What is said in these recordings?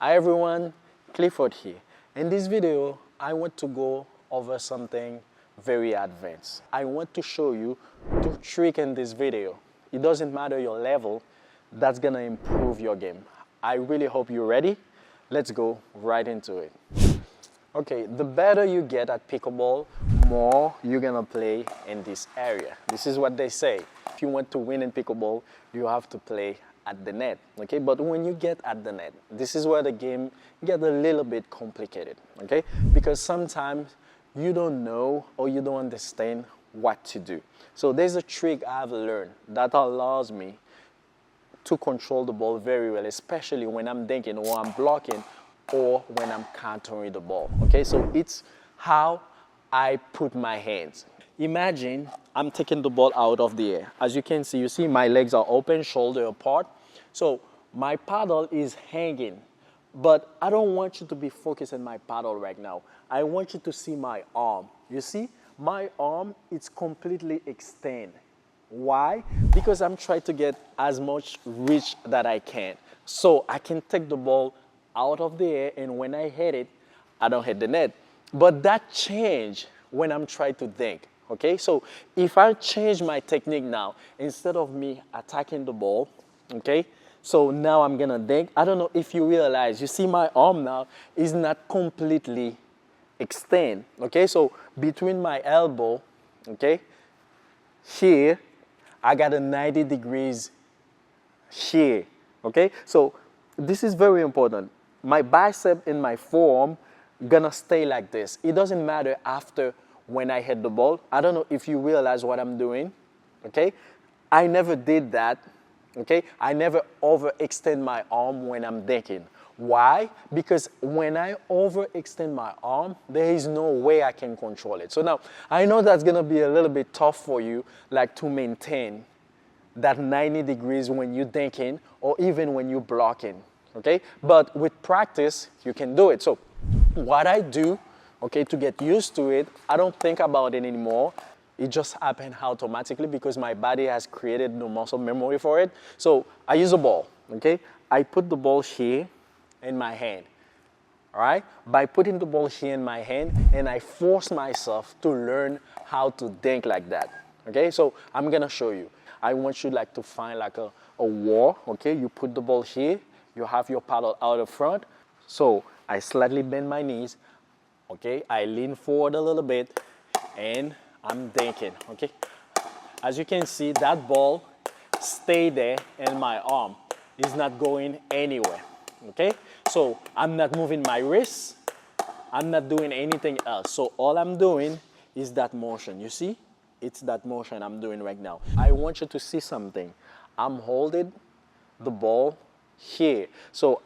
Hi everyone, Clifford here. In this video, I want to go over something very advanced. I want to show you two tricks in this video. It doesn't matter your level, that's gonna improve your game. I really hope you're ready. Let's go right into it. Okay, the better you get at pickleball, more you're gonna play in this area. This is what they say. If you want to win in pickleball, you have to play at the net, okay? But when you get at the net, this is where the game gets a little bit complicated, okay? Because sometimes you don't know or you don't understand what to do. So there's a trick I've learned that allows me to control the ball very well, especially when I'm dinking or I'm blocking or when I'm countering the ball, okay? So it's how I put my hands. Imagine I'm taking the ball out of the air. As you can see, you see my legs are open, shoulder apart. So my paddle is hanging, but I don't want you to be focused on my paddle right now. I want you to see my arm. You see, my arm is completely extended. Why? Because I'm trying to get as much reach that I can. So I can take the ball out of the air, and when I hit it, I don't hit the net. But that changed when I'm trying to dink. Okay, so if I change my technique now, instead of me attacking the ball, okay, so now I'm gonna dink. I don't know if you realize, you see my arm now is not completely extend, okay? So between my elbow, okay, here, I got a 90 degrees here, okay? So this is very important. My bicep and my forearm gonna stay like this. It doesn't matter after when I hit the ball. I don't know if you realize what I'm doing, okay? I never did that, okay? I never overextend my arm when I'm dinking. Why? Because when I overextend my arm, there is no way I can control it. So now, I know that's gonna be a little bit tough for you, like to maintain that 90 degrees when you're dinking or even when you're blocking, okay? But with practice, you can do it. So what I do, okay, to get used to it, I don't think about it anymore. It just happens automatically because my body has created no muscle memory for it. So I use a ball, okay? I put the ball here in my hand, all right? By putting the ball here in my hand, and I force myself to learn how to dink like that, okay? So I'm gonna show you. I want you like to find like a wall, okay? You put the ball here, you have your paddle out of front. So I slightly bend my knees, okay? I lean forward a little bit, and I'm dinking, okay? As you can see, that ball stay there in my arm. It's not going anywhere, okay? So I'm not moving my wrist. I'm not doing anything else. So all I'm doing is that motion. You see? It's that motion I'm doing right now. I want you to see something. I'm holding the ball here. So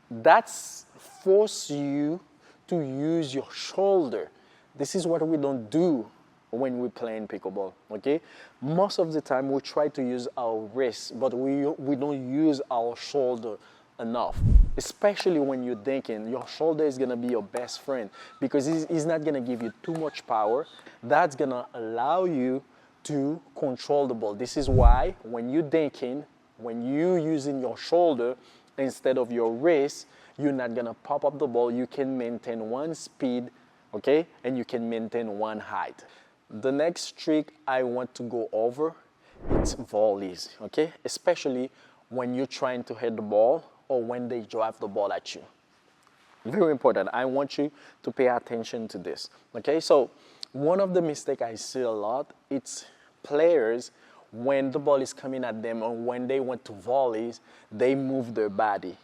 that's force you to use your shoulder. This is what we don't do when we play in pickleball, okay? Most of the time we try to use our wrist, but we don't use our shoulder enough. Especially when you're dinking, your shoulder is gonna be your best friend because it's not gonna give you too much power. That's gonna allow you to control the ball. This is why when you're dinking, when you're using your shoulder instead of your wrist, you're not gonna pop up the ball. You can maintain one speed, okay? And you can maintain one height. The next trick I want to go over, it's volleys, okay? Especially when you're trying to hit the ball or when they drive the ball at you. Very important. I want you to pay attention to this, okay? So one of the mistakes I see a lot, it's players, when the ball is coming at them or when they want to volleys, they move their body,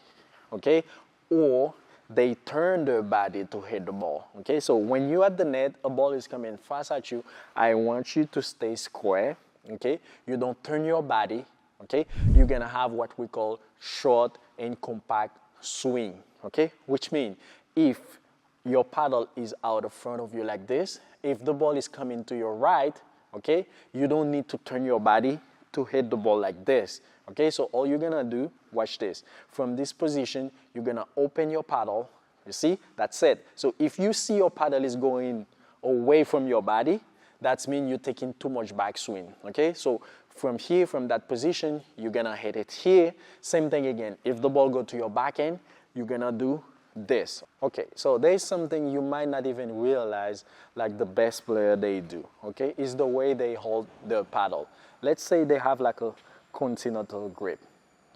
okay? Or they turn their body to hit the ball, okay? So when you're at the net, a ball is coming fast at you, I want you to stay square, okay? You don't turn your body, okay? You're gonna have what we call short and compact swing, okay? Which means if your paddle is out in front of you like this, if the ball is coming to your right, okay, you don't need to turn your body to hit the ball like this, okay? So all you're gonna do, watch this. From this position, you're gonna open your paddle, you see? That's it. So if you see your paddle is going away from your body, that means you're taking too much backswing, okay? So from here, from that position, you're gonna hit it here. Same thing again. If the ball go to your backhand, you're gonna do this. Okay, so there's something you might not even realize, like the best player they do, okay, is the way they hold the paddle. Let's say they have like a continental grip,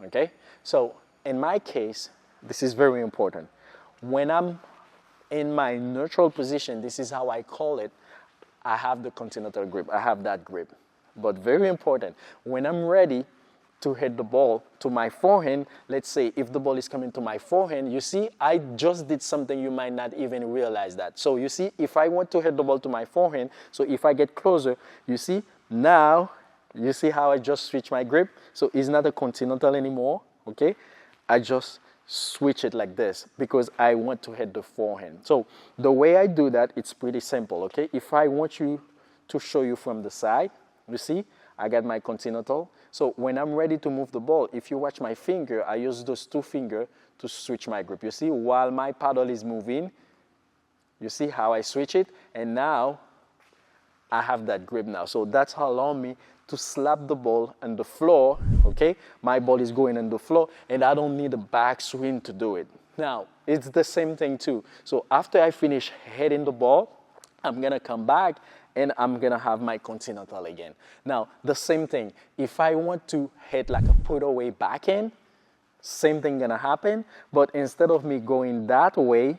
okay? So in my case, this is very important. When I'm in my neutral position, this is how I call it, I have the continental grip, I have that grip. But very important, when I'm ready to hit the ball to my forehand, let's say if the ball is coming to my forehand, you see, I just did something you might not even realize that. So you see, if I want to hit the ball to my forehand, so if I get closer, you see, now, you see how I just switch my grip? So it's not a continental anymore, okay? I just switch it like this because I want to hit the forehand. So the way I do that, it's pretty simple, okay? If I want you to show you from the side, you see, I got my continental. So when I'm ready to move the ball, if you watch my finger, I use those two fingers to switch my grip. You see, while my paddle is moving, you see how I switch it? And now, I have that grip now. So that's allowing me to slap the ball on the floor, okay? My ball is going on the floor, and I don't need a backswing to do it. Now, it's the same thing too. So after I finish hitting the ball, I'm gonna come back and I'm gonna have my continental again. Now, the same thing. If I want to hit like a put away backhand, same thing gonna happen, but instead of me going that way,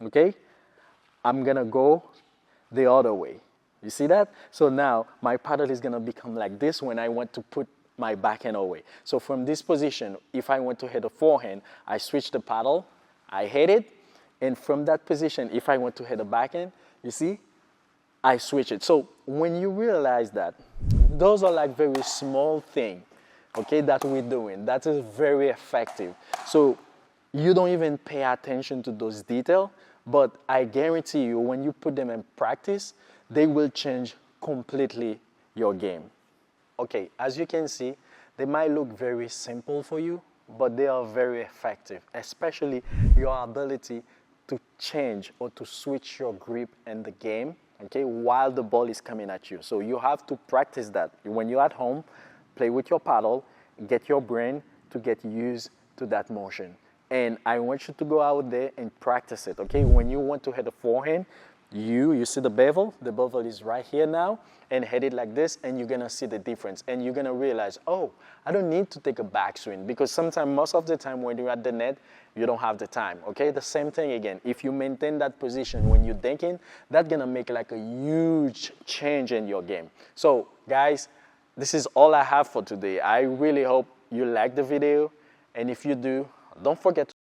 okay, I'm gonna go the other way. You see that? So now my paddle is gonna become like this when I want to put my backhand away. So from this position, if I want to hit a forehand, I switch the paddle, I hit it, and from that position, if I want to hit a backhand, you see, I switch it. So when you realize that, those are like very small things, okay, that we're doing, that is very effective. So you don't even pay attention to those details, but I guarantee you when you put them in practice, they will change completely your game. Okay, as you can see, they might look very simple for you, but they are very effective, especially your ability to change or to switch your grip in the game, okay, while the ball is coming at you. So you have to practice that. When you're at home, play with your paddle, get your brain to get used to that motion. And I want you to go out there and practice it, okay? When you want to hit a forehand, you see the bevel is right here now, and hit it like this, and you're gonna see the difference. And you're gonna realize, oh, I don't need to take a backswing, because sometimes, most of the time when you're at the net, you don't have the time, okay? The same thing again. If you maintain that position when you're dinking, that's gonna make like a huge change in your game. So guys, this is all I have for today. I really hope you like the video, and if you do, don't forget